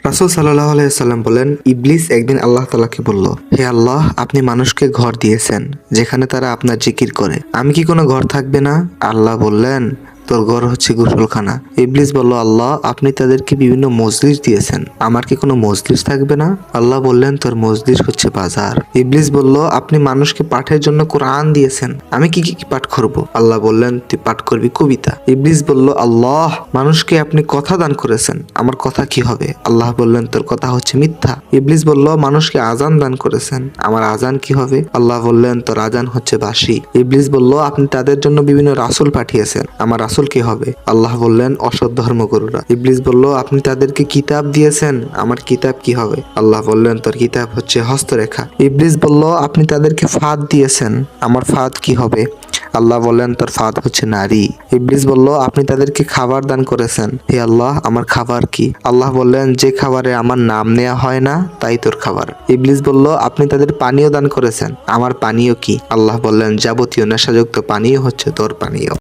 রাসূল সাল্লাল্লাহু আলাইহি সাল্লাম বলেন, ইবলিস একদিন আল্লাহ তাআলাকে বলল, হে আল্লাহ, আপনি মানুষকে ঘর দিয়েছেন যেখানে তারা আপনার জিকির করে, আমি কি কোনো ঘর থাকবে না? আল্লাহ বললেন, তোর ঘর হচ্ছে গোসলখানা। ইবলিস বলল, আল্লাহ, আপনি তাদেরকে বিভিন্ন মজলিস দিয়েছেন, আমার কি কোনো মজলিস থাকবে না? আল্লাহ বললেন, তোর মজলিস হচ্ছে বাজার। ইবলিস বলল, আপনি মানুষকে পাঠের জন্য কোরআন দিয়েছেন, আমি কি কি পাঠ করব? আল্লাহ বললেন, তুই পাঠ করবি কবিতা। ইবলিস বলল, আল্লাহ, মানুষকে আপনি কথা দান করেছেন, আমার কথা কি হবে? আল্লাহ বললেন, তোর কথা হচ্ছে মিথ্যা। ইবলিস বলল, মানুষকে আজান দান করেছেন, আমার আজান কি হবে? আল্লাহ বললেন, তোর আজান হচ্ছে বাঁশি। ইবলিস বলল, আপনি তাদের জন্য বিভিন্ন রাসূল পাঠিয়েছেন, আমার রাসূল কি হবে? আল্লাহ বললেন, অসৎ ধর্মগুরুরা। ইবলিস বলল, আপনি তাদেরকে কিতাব দিয়েছেন, আমার কিতাব কি হবে? আল্লাহ বললেন, তোর কিতাব হচ্ছে হস্তরেখা। ইবলিস বলল, আপনি তাদেরকে ফাঁদ দিয়েছেন, আমার ফাঁদ কি হবে? আল্লাহ বললেন, তোর ফাঁদ হচ্ছে নারী। ইবলিস বলল, আপনি তাদেরকে খাবার দান করেছেন, হে আল্লাহ, আমার খাবার কি? আল্লাহ বললেন, যে খাবারে আমার নাম নেওয়া হয় না তাই তোর খাবার। ইবলিস বলল, আপনি তাদের পানীয় দান করেছেন, আমার পানীয় কি? আল্লাহ বললেন, যাবতীয় নেশাযুক্ত পানীয় হচ্ছে তোর পানীয়।